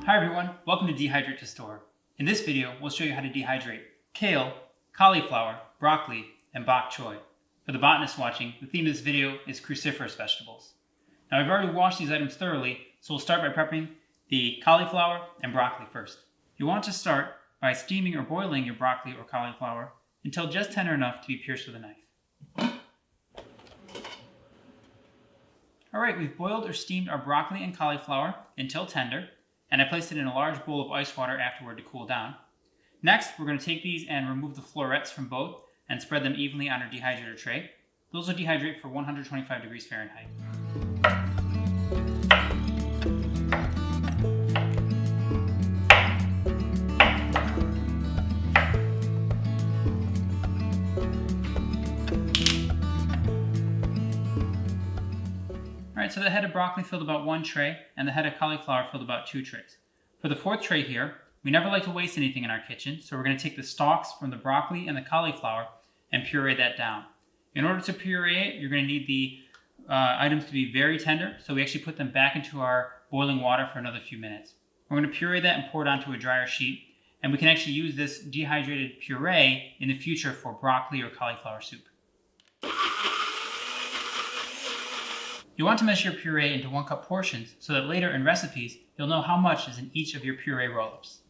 Hi everyone, welcome to Dehydrate to Store. In this video, we'll show you how to dehydrate kale, cauliflower, broccoli, and bok choy. For the botanists watching, the theme of this video is cruciferous vegetables. Now I've already washed these items thoroughly, so we'll start by prepping the cauliflower and broccoli first. You want to start by steaming or boiling your broccoli or cauliflower until just tender enough to be pierced with a knife. Alright, we've boiled or steamed our broccoli and cauliflower until tender, and I placed it in a large bowl of ice water afterward to cool down. Next, we're going to take these and remove the florets from both and spread them evenly on our dehydrator tray. Those will dehydrate for 125 degrees Fahrenheit. Alright, so the head of broccoli filled about 1 tray, and the head of cauliflower filled about 2 trays. For the 4th tray here, we never like to waste anything in our kitchen, so we're going to take the stalks from the broccoli and the cauliflower and puree that down. In order to puree it, you're going to need the items to be very tender, so we actually put them back into our boiling water for another few minutes. We're going to puree that and pour it onto a dryer sheet, and we can actually use this dehydrated puree in the future for broccoli or cauliflower soup. You want to measure your puree into 1 cup portions so that later in recipes, you'll know how much is in each of your puree roll-ups.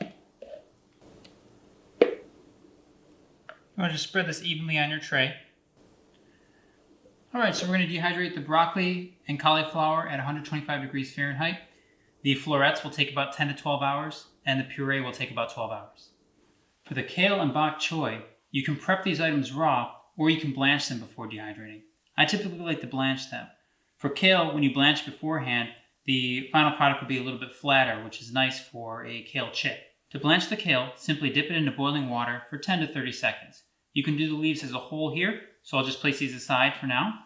You want to just spread this evenly on your tray. Alright, so we're going to dehydrate the broccoli and cauliflower at 125 degrees Fahrenheit. The florets will take about 10 to 12 hours, and the puree will take about 12 hours. For the kale and bok choy, you can prep these items raw, or you can blanch them before dehydrating. I typically like to blanch them. For kale, when you blanch beforehand, the final product will be a little bit flatter, which is nice for a kale chip. To blanch the kale, simply dip it into boiling water for 10 to 30 seconds. You can do the leaves as a whole here, so I'll just place these aside for now.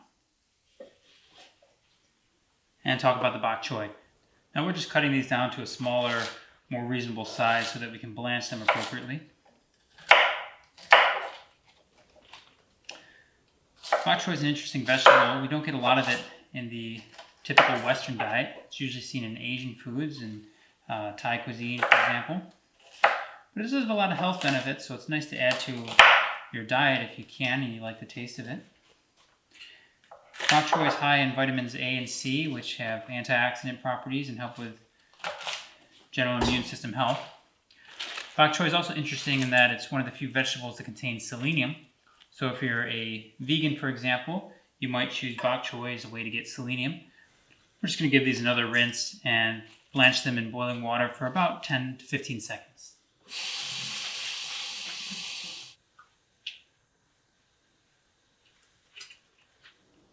And talk about the bok choy. Now we're just cutting these down to a smaller, more reasonable size so that we can blanch them appropriately. Bok choy is an interesting vegetable. We don't get a lot of it in the typical Western diet. It's usually seen in Asian foods and Thai cuisine, for example. But it does have a lot of health benefits, so it's nice to add to your diet if you can and you like the taste of it. Bok choy is high in vitamins A and C, which have antioxidant properties and help with general immune system health. Bok choy is also interesting in that it's one of the few vegetables that contain selenium. So if you're a vegan, for example, you might choose bok choy as a way to get selenium. We're just going to give these another rinse and blanch them in boiling water for about 10 to 15 seconds.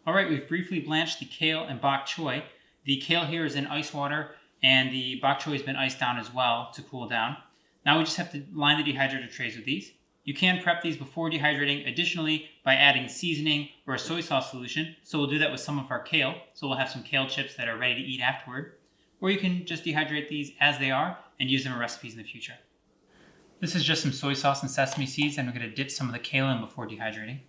Alright, we've briefly blanched the kale and bok choy. The kale here is in ice water, and the bok choy has been iced down as well to cool down. Now we just have to line the dehydrator trays with these. You can prep these before dehydrating additionally by adding seasoning or a soy sauce solution. So we'll do that with some of our kale. So we'll have some kale chips that are ready to eat afterward. Or you can just dehydrate these as they are and use them in recipes in the future. This is just some soy sauce and sesame seeds, and we're going to dip some of the kale in before dehydrating.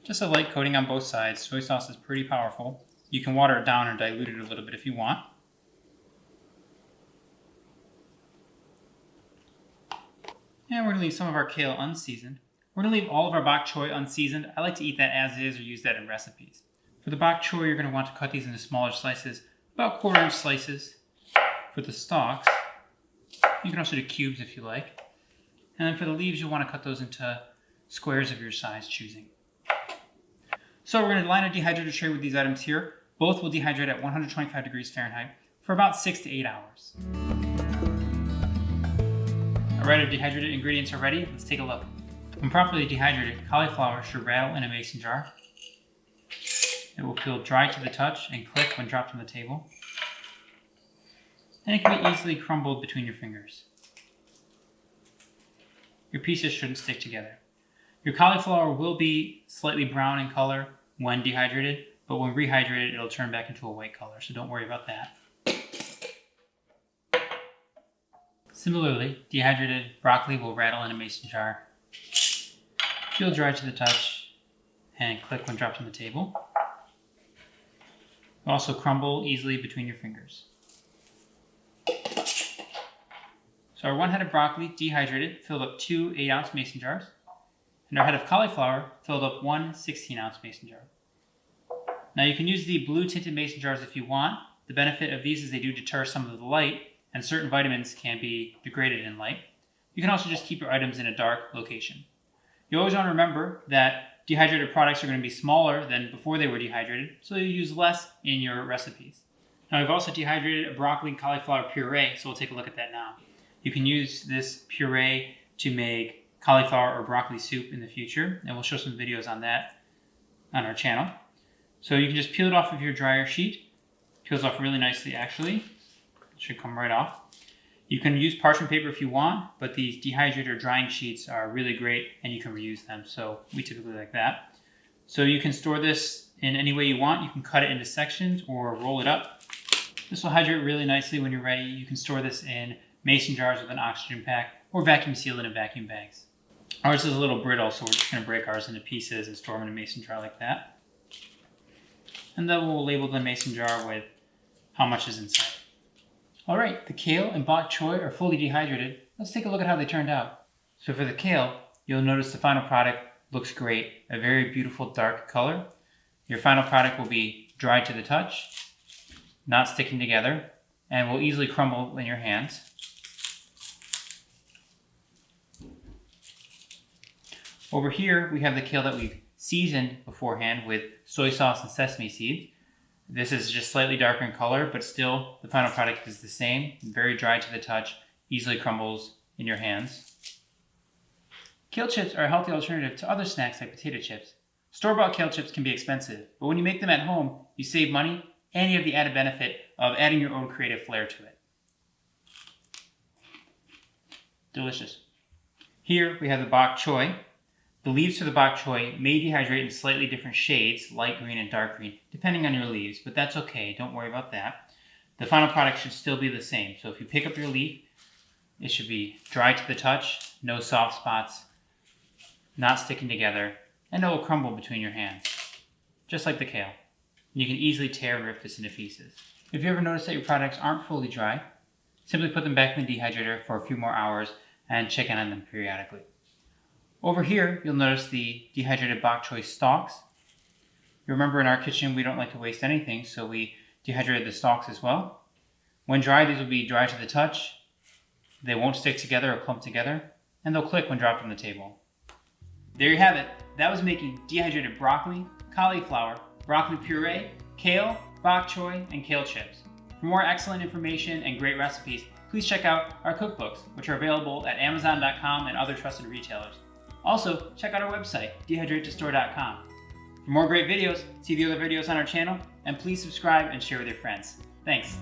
Just a light coating on both sides. Soy sauce is pretty powerful. You can water it down or dilute it a little bit if you want. And we're going to leave some of our kale unseasoned. We're going to leave all of our bok choy unseasoned. I like to eat that as is or use that in recipes. For the bok choy, you're going to want to cut these into smaller slices, about 1/4 inch slices. For the stalks, you can also do cubes if you like. And then for the leaves, you'll want to cut those into squares of your size choosing. So we're going to line a dehydrator tray with these items here. Both will dehydrate at 125 degrees Fahrenheit for about 6 to 8 hours. Alright, our dehydrated ingredients are ready. Let's take a look. When properly dehydrated, cauliflower should rattle in a mason jar. It will feel dry to the touch and click when dropped on the table. And it can be easily crumbled between your fingers. Your pieces shouldn't stick together. Your cauliflower will be slightly brown in color when dehydrated, but when rehydrated, it'll turn back into a white color, so don't worry about that. Similarly, dehydrated broccoli will rattle in a mason jar, feel dry to the touch, and click when dropped on the table. It'll also crumble easily between your fingers. So our 1 head of broccoli, dehydrated, filled up 2 8-ounce mason jars. And our head of cauliflower filled up 1 16-ounce mason jar. Now you can use the blue tinted mason jars if you want. The benefit of these is they do deter some of the light, and certain vitamins can be degraded in light. You can also just keep your items in a dark location. You always want to remember that dehydrated products are going to be smaller than before they were dehydrated, so you use less in your recipes. Now we've also dehydrated a broccoli and cauliflower puree, so we'll take a look at that now. You can use this puree to make cauliflower or broccoli soup in the future, and we'll show some videos on that on our channel. So you can just peel it off of your dryer sheet. Peels off really nicely actually. It should come right off. You can use parchment paper if you want, but these dehydrated or drying sheets are really great and you can reuse them, so we typically like that. So you can store this in any way you want. You can cut it into sections or roll it up. This will hydrate really nicely when you're ready. You can store this in mason jars with an oxygen pack or vacuum seal it in vacuum bags. Ours is a little brittle, so we're just going to break ours into pieces and store them in a mason jar like that. And then we'll label the mason jar with how much is inside. Alright, the kale and bok choy are fully dehydrated. Let's take a look at how they turned out. So for the kale, you'll notice the final product looks great. A very beautiful dark color. Your final product will be dry to the touch, not sticking together, and will easily crumble in your hands. Over here, we have the kale that we've seasoned beforehand with soy sauce and sesame seeds. This is just slightly darker in color, but still the final product is the same. Very dry to the touch, easily crumbles in your hands. Kale chips are a healthy alternative to other snacks like potato chips. Store-bought kale chips can be expensive, but when you make them at home, you save money and you have the added benefit of adding your own creative flair to it. Delicious. Here we have the bok choy. The leaves for the bok choy may dehydrate in slightly different shades, light green and dark green, depending on your leaves, but that's okay, don't worry about that. The final product should still be the same, so if you pick up your leaf, it should be dry to the touch, no soft spots, not sticking together, and it will crumble between your hands, just like the kale. You can easily tear and rip this into pieces. If you ever notice that your products aren't fully dry, simply put them back in the dehydrator for a few more hours and check in on them periodically. Over here, you'll notice the dehydrated bok choy stalks. You remember in our kitchen, we don't like to waste anything, so we dehydrated the stalks as well. When dry, these will be dry to the touch. They won't stick together or clump together, and they'll click when dropped on the table. There you have it. That was making dehydrated broccoli, cauliflower, broccoli puree, kale, bok choy, and kale chips. For more excellent information and great recipes, please check out our cookbooks, which are available at Amazon.com and other trusted retailers. Also, check out our website, dehydratetostore.com. For more great videos, see the other videos on our channel, and please subscribe and share with your friends. Thanks.